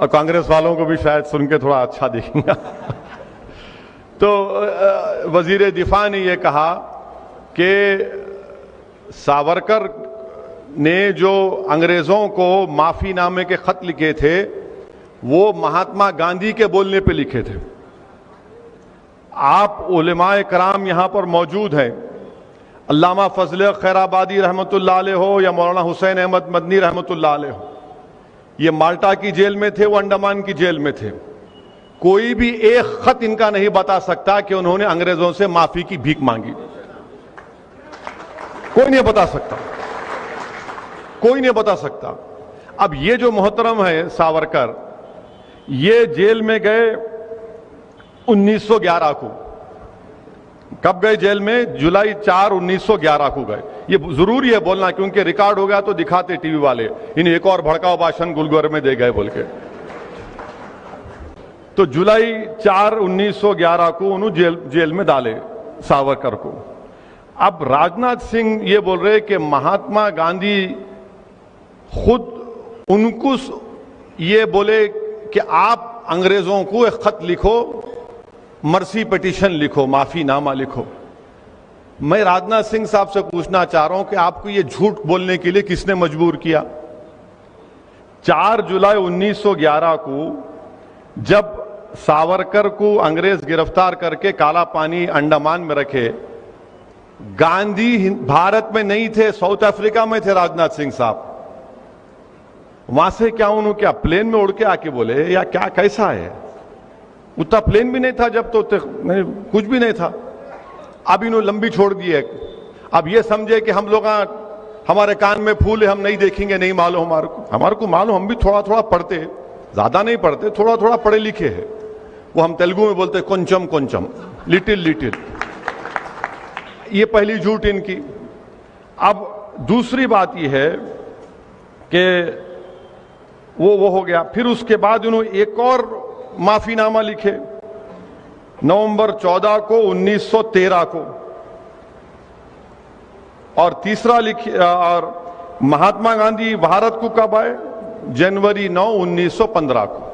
और कांग्रेस वालों को भी शायद सुन के थोड़ा अच्छा दिखेगा। तो वजीर दिफा ने यह कहा कि सावरकर ने जो अंग्रेजों को माफीनामे के खत लिखे थे वो महात्मा गांधी के बोलने पे लिखे थे। आप उलेमाए कराम यहां पर मौजूद हैं, अल्लामा फजल खैराबादी रहमतुल्लाह अलैह हो या मौलाना हुसैन अहमद मदनी रहमतुल्लाह अलैह हो, ये माल्टा की जेल में थे, वो अंडमान की जेल में थे। कोई भी एक खत इनका नहीं बता सकता कि उन्होंने अंग्रेजों से माफी की भीख मांगी। कोई नहीं बता सकता, कोई नहीं बता सकता। अब ये जो मोहतरम है सावरकर, ये जेल में गए 1911 को। कब गए जेल में? जुलाई 4, 1911 को गए। ये जरूरी है बोलना क्योंकि रिकॉर्ड हो गया तो दिखाते टीवी वाले, इन्हें एक और भड़काऊ भाषण गुलगोर में दे गए बोल के। तो जुलाई 4, 1911 को उन्होंने जेल में डाले सावरकर को। अब राजनाथ सिंह ये बोल रहे कि महात्मा गांधी खुद उनको ये बोले कि आप अंग्रेजों को एक खत लिखो, मर्सी पिटीशन लिखो, माफीनामा लिखो। मैं राजनाथ सिंह साहब से पूछना चाह रहा हूं कि आपको ये झूठ बोलने के लिए किसने मजबूर किया? 4 जुलाई 1911 को जब सावरकर को अंग्रेज गिरफ्तार करके काला पानी अंडमान में रखे, गांधी भारत में नहीं थे, साउथ अफ्रीका में थे राजनाथ सिंह साहब। वहां से क्या उन्होंने क्या प्लेन में उड़ के आके बोले या क्या, कैसा है? उतना प्लेन भी नहीं था जब, तो कुछ भी नहीं था। अब इन्होंने लंबी छोड़ दी है। अब ये समझे कि हम लोग हमारे कान में फूल है, हम नहीं देखेंगे, नहीं मालूम हमारे को मालूम, हम भी थोड़ा थोड़ा पढ़ते, ज्यादा नहीं पढ़ते, थोड़ा थोड़ा पढ़े लिखे हैं। वो हम तेलुगु में बोलते కొంచెం కొంచెం, लिटिल लिटिल। ये पहली झूठ इनकी। अब दूसरी बात यह है कि वो हो गया। फिर उसके बाद उन्होंने एक और माफीनामा लिखे नवंबर 14 को 1913 को, और तीसरा लिखे, और महात्मा गांधी भारत को कब आए? जनवरी 9, 1915 को।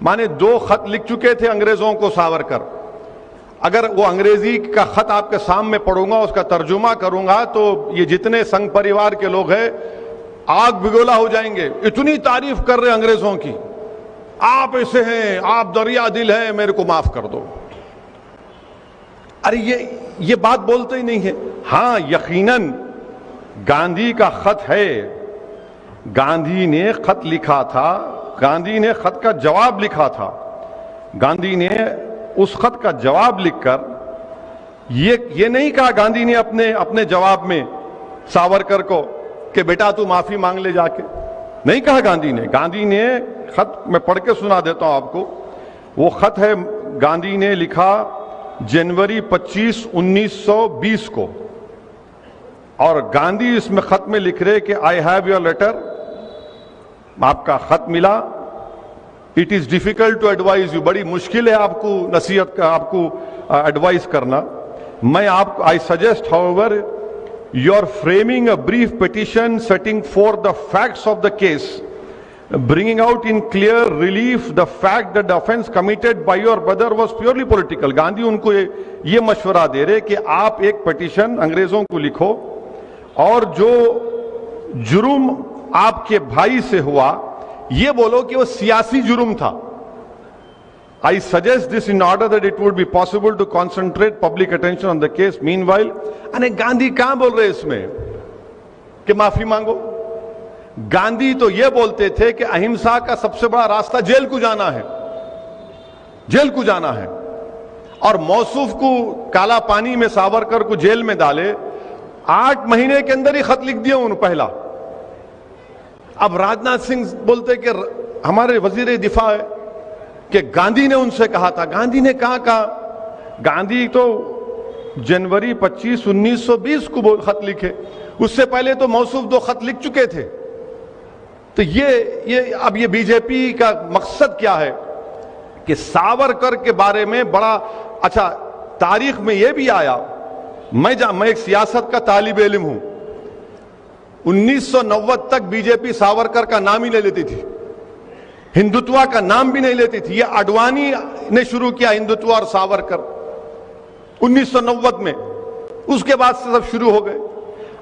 माने 2 खत लिख चुके थे अंग्रेजों को सावरकर। अगर वो अंग्रेजी का खत आपके सामने पढ़ूंगा, उसका तर्जुमा करूंगा, तो ये जितने संघ परिवार के लोग हैं आग बिगोला हो जाएंगे। इतनी तारीफ कर रहे अंग्रेजों की, आप ऐसे हैं, आप दरिया दिल हैं, मेरे को माफ कर दो। अरे ये बात बोलते ही नहीं है। हां, यकीनन गांधी का खत है, गांधी ने खत लिखा था, गांधी ने खत का जवाब लिखा था। गांधी ने उस खत का जवाब लिखकर ये नहीं कहा गांधी ने अपने जवाब में सावरकर को कि बेटा तू माफी मांग ले जाके, नहीं कहा गांधी ने। गांधी ने खत मैं पढ़ के सुना देता हूं आपको। वो खत है, गांधी ने लिखा जनवरी 25, 1920 को, और गांधी इसमें खत में लिख रहे कि आई हैव योर लेटर, आपका खत मिला। It is difficult to advise you, बड़ी मुश्किल है आपको नसीहत का, आपको एडवाइस करना। मैं आपको I suggest however you are framing a brief petition setting forth the facts of the case, bringing out in clear relief the fact that the offense committed by your brother was purely political. Gandhi उनको ये मशवरा दे रहे कि आप एक petition अंग्रेजों को लिखो और जो जुर्म आपके भाई से हुआ ये बोलो कि वो सियासी जुर्म था। I suggest this in order that it would be possible to concentrate public attention on the case. Meanwhile, अने गांधी कहां बोल रहे इसमें कि माफी मांगो? गांधी तो ये बोलते थे कि अहिंसा का सबसे बड़ा रास्ता जेल को जाना है, जेल को जाना है। और मौसूफ को काला पानी में सावरकर को जेल में डाले, 8 महीने के अंदर ही खत लिख दिया उन्होंने पहला। अब राजनाथ सिंह बोलते कि हमारे वजीर दिफा है कि गांधी ने उनसे कहा था। गांधी ने कहा? गांधी तो जनवरी 25, 1920 को खत लिखे, उससे पहले तो मौसूफ 2 खत लिख चुके थे। तो अब ये बीजेपी का मकसद क्या है कि सावरकर के बारे में बड़ा अच्छा तारीख में यह भी आया। मैं एक सियासत का तालिब इल्म हूं। 1990 तक बीजेपी सावरकर का नाम ही नहीं लेती थी। हिंदुत्व का नाम भी नहीं लेती थी। ये आडवाणी ने शुरू किया हिंदुत्व और सावरकर 1990 में, उसके बाद से सब शुरू हो गए।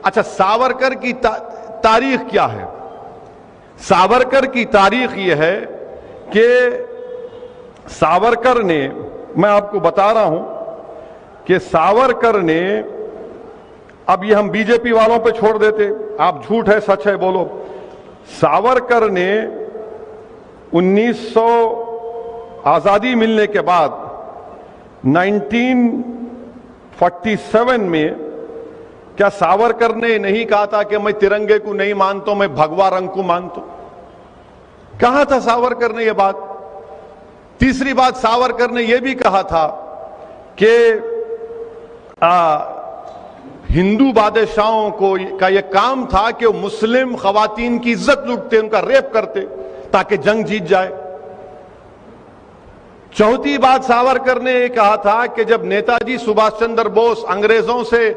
अच्छा, सावरकर की तारीख क्या है? सावरकर की तारीख यह है कि सावरकर ने, मैं आपको बता रहा हूं कि सावरकर ने, अब ये हम बीजेपी वालों पे छोड़ देते, आप झूठ है सच है बोलो। सावरकर ने 1900 आजादी मिलने के बाद 1947 में, क्या सावरकर ने नहीं कहा था कि मैं तिरंगे को नहीं मानता, मैं भगवा रंग को मानता हूं? कहा था सावरकर ने यह बात। तीसरी बात, सावरकर ने यह भी कहा था कि हिंदू बादशाहों को का यह काम था कि वो मुस्लिम खवातीन की इज्जत लूटते, उनका रेप करते ताकि जंग जीत जाए। चौथी बात, सावरकर ने यह कहा था कि जब नेताजी सुभाष चंद्र बोस अंग्रेजों से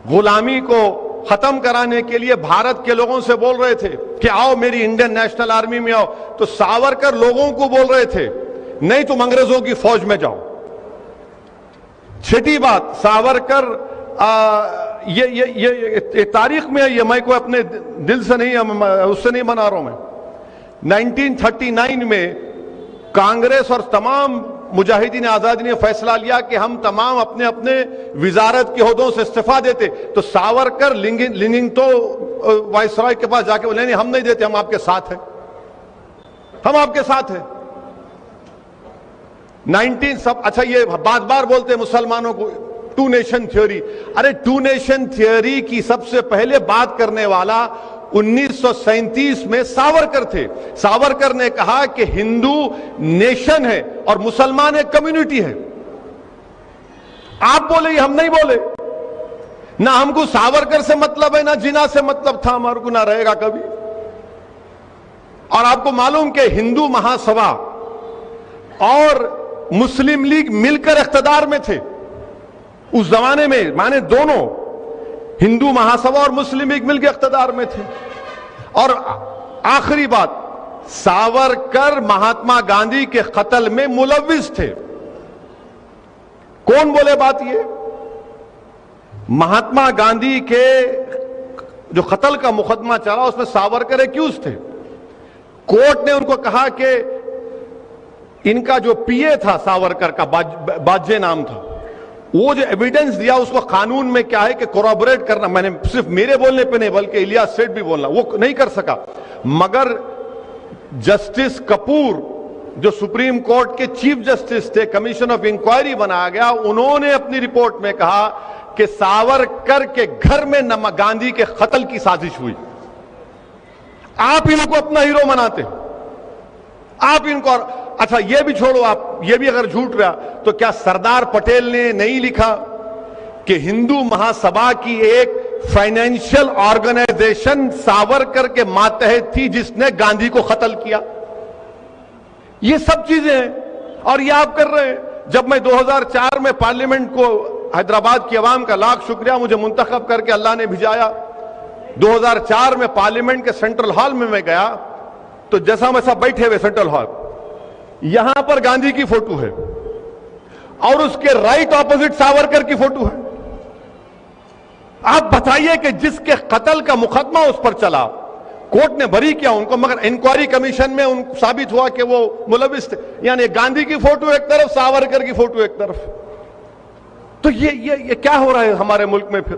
गुलामी को खत्म कराने के लिए भारत के लोगों से बोल रहे थे कि आओ मेरी इंडियन नेशनल आर्मी में आओ, तो सावरकर लोगों को बोल रहे थे नहीं तुम अंग्रेजों की फौज में जाओ। छठी बात, सावरकर ये तारीख में है, ये मैं को अपने दिल से नहीं, उससे नहीं बना रहा हूं मैं। 1939 में कांग्रेस और तमाम मुजाहिदीन आजादी ने फैसला लिया कि हम तमाम अपने अपने विजारत के ओहदों से इस्तीफा देते, तो सावरकर लिंगिंग तो वायसराय के पास जाके बोले नहीं हम नहीं देते, हम आपके साथ हैं, हम आपके साथ हैं। 19 सब, अच्छा ये बार बार बोलते मुसलमानों को टू नेशन थ्योरी, अरे टू नेशन थ्योरी की सबसे पहले बात करने वाला 1937 में सावरकर थे। सावरकर ने कहा कि हिंदू नेशन है और मुसलमान एक कम्युनिटी है। आप बोले, हम नहीं बोले ना, हमको सावरकर से मतलब है ना जिना से मतलब था, हमारे को ना रहेगा कभी। और आपको मालूम कि हिंदू महासभा और मुस्लिम लीग मिलकर इख्तिदार में थे उस जमाने में, माने दोनों हिंदू महासभा और मुस्लिम लीग मिलकर इख्तिदार में थे। और आखिरी बात, सावरकर महात्मा गांधी के कत्ल में मुलव्विस थे। कौन बोले बात? ये महात्मा गांधी के जो कत्ल का मुकदमा चला उसमें सावरकर एक्यूज थे। कोर्ट ने उनको कहा कि इनका जो पीए था सावरकर का, बाजे नाम था, वो जो एविडेंस दिया उसको कानून में क्या है कि कोरॉबरेट करना, मैंने सिर्फ मेरे बोलने पे नहीं बल्कि इलियास सेठ भी बोलना, वो नहीं कर सका। मगर जस्टिस कपूर जो सुप्रीम कोर्ट के चीफ जस्टिस थे, कमीशन ऑफ इंक्वायरी बनाया गया, उन्होंने अपनी रिपोर्ट में कहा कि सावरकर के घर में गांधी के कत्ल की साजिश हुई। आप इनको अपना हीरो मनाते, आप इनको, अच्छा ये भी छोड़ो, आप ये भी अगर झूठ रहा तो क्या सरदार पटेल ने नहीं लिखा कि हिंदू महासभा की एक फाइनेंशियल ऑर्गेनाइजेशन सावरकर के मातहत थी जिसने गांधी को कत्ल किया? ये सब चीजें हैं और ये आप कर रहे हैं। जब मैं 2004 में पार्लियामेंट को, हैदराबाद की आवाम का लाख शुक्रिया, मुझे मुंतखब करके अल्लाह ने भिजाया। 2004 में पार्लियामेंट के सेंट्रल हॉल में मैं गया तो जैसा वैसा बैठे हुए सेंट्रल हॉल, यहां पर गांधी की फोटो है और उसके राइट ऑपोजिट सावरकर की फोटो है। आप बताइए कि जिसके कत्ल का मुकदमा उस पर चला, कोर्ट ने बरी किया उनको, मगर इंक्वायरी कमीशन में उन साबित हुआ कि वो मुलविस थे। यानी गांधी की फोटो एक तरफ, सावरकर की फोटो एक तरफ। तो ये क्या हो रहा है हमारे मुल्क में? फिर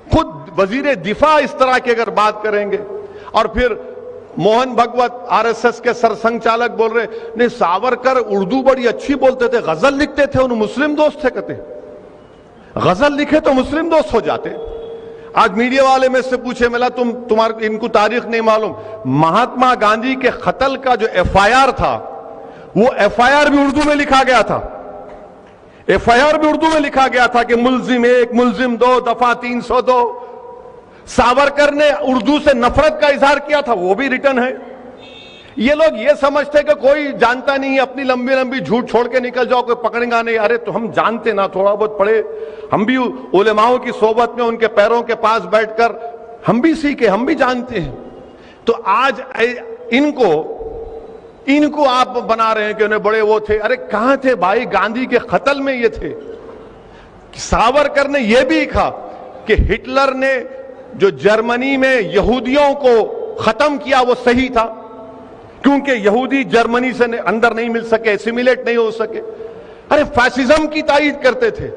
खुद वजीर दिफा इस तरह की अगर बात करेंगे, और फिर मोहन भगवत आरएसएस के सरसंघचालक बोल रहे नहीं सावरकर उर्दू बड़ी अच्छी बोलते थे, गजल लिखते थे, उन मुस्लिम दोस्त थे। कहते गजल लिखे तो मुस्लिम दोस्त हो जाते। आज मीडिया वाले में से पूछे, मिला तुम्हारे इनको तारीख नहीं मालूम, महात्मा गांधी के कत्ल का जो एफआईआर था वो एफआईआर भी उर्दू में लिखा गया था। एफआईआर भी उर्दू में लिखा गया था कि मुल्जिम 1, मुल्जिम 2, दफा 302। सावरकर ने उर्दू से नफरत का इजहार किया था, वो भी रिटर्न है। ये लोग ये समझते कि कोई जानता नहीं है, अपनी लंबी लंबी झूठ छोड़ के निकल जाओ, कोई पकड़ेगा नहीं। अरे तो हम जानते ना, थोड़ा बहुत पढ़े, हम भी उलेमाओं की सोबत में उनके पैरों के पास बैठकर हम भी सीखे, हम भी जानते हैं। तो आज इनको आप बना रहे हैं कि उन्हें बड़े वो थे। अरे कहां थे भाई, गांधी के कत्ल में ये थे। सावरकर ने यह भी लिखा कि हिटलर ने जो जर्मनी में यहूदियों को खत्म किया वो सही था, क्योंकि यहूदी जर्मनी से अंदर नहीं मिल सके, एसिमिलेट नहीं हो सके। अरे फैसिज्म की तायीद करते थे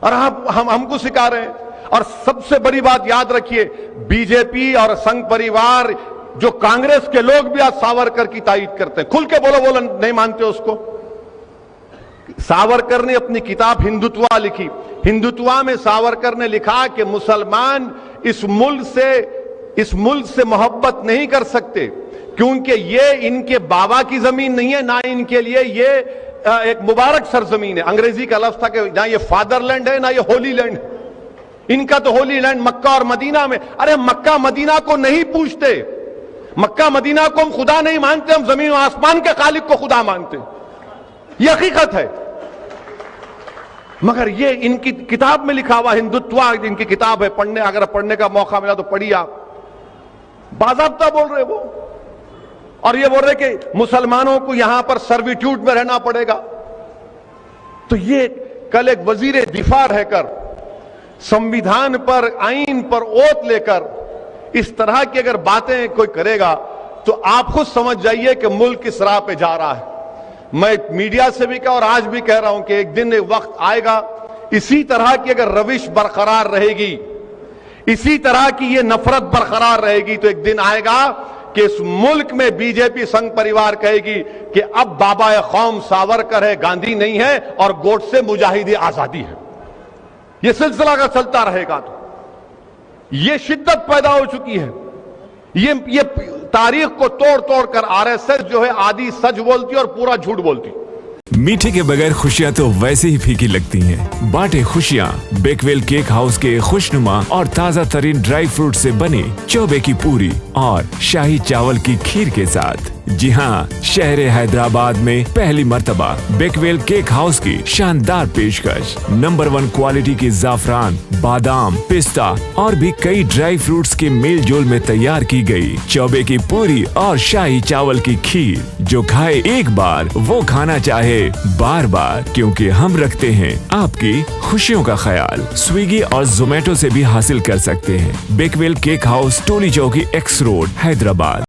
और हमको सिखा रहे हैं। और सबसे बड़ी बात याद रखिए, बीजेपी और संघ परिवार, जो कांग्रेस के लोग भी आज सावरकर की तायीद करते हैं। खुल के बोलो नहीं मानते उसको। सावरकर ने अपनी किताब हिंदुत्वा लिखी। हिंदुत्वा में सावरकर ने लिखा कि मुसलमान इस मुल्क से मोहब्बत नहीं कर सकते, क्योंकि ये इनके बाबा की जमीन नहीं है, ना इनके लिए ये एक मुबारक सरजमीन है। अंग्रेजी का लफ्ज था कि ना ये फादरलैंड है ना ये होली लैंड है। इनका तो होली लैंड मक्का और मदीना में। अरे मक्का मदीना को नहीं पूछते, मक्का मदीना को हम खुदा नहीं मानते, हम जमीन और आसमान के खालिक को खुदा मानते। यह हकीकत है। मगर ये इनकी किताब में लिखा हुआ हिंदुत्वा, इनकी किताब है, अगर पढ़ने का मौका मिला तो पढ़िए आप। बाज़ाब्ता बोल रहे वो, और ये बोल रहे कि मुसलमानों को यहां पर सर्विट्यूड में रहना पड़ेगा। तो ये कल एक वजीर दिफा रहकर, संविधान पर, आईन पर ओत लेकर इस तरह की अगर बातें कोई करेगा तो आप खुद समझ जाइए कि मुल्क किस राह पे जा रहा है। मैं मीडिया से भी कहा और आज भी कह रहा हूं कि एक दिन एक वक्त आएगा, इसी तरह की अगर रविश बरकरार रहेगी, इसी तरह की ये नफरत बरकरार रहेगी, तो एक दिन आएगा कि इस मुल्क में बीजेपी संघ परिवार कहेगी कि अब बाबा कौम सावरकर है, गांधी नहीं है, और गोडसे मुजाहिद आजादी है। यह सिलसिला अगर चलता रहेगा तो यह शिद्दत पैदा हो चुकी है। ये तारीख को तोड़ तोड़ कर आरएसएस जो है आधी सच बोलती और पूरा झूठ बोलती। मीठे के बगैर खुशियाँ तो वैसे ही फीकी लगती हैं। बांटे खुशियाँ बेकवेल केक हाउस के खुशनुमा और ताज़ा तरीन ड्राई फ्रूट से बनी चौबे की पूरी और शाही चावल की खीर के साथ। जी हाँ, शहर हैदराबाद में पहली मर्तबा बेकवेल केक हाउस की शानदार पेशकश। नंबर 1 क्वालिटी की जाफरान, बादाम, पिस्ता और भी कई ड्राई फ्रूट्स के मेल जोल में तैयार की गई चौबे की पूरी और शाही चावल की खीर, जो खाए एक बार वो खाना चाहे बार बार, क्योंकि हम रखते हैं आपकी खुशियों का ख्याल। स्विगी और जोमेटो से भी हासिल कर सकते हैं। बेकवेल केक हाउस, टोली चौकी, एक्स रोड, हैदराबाद।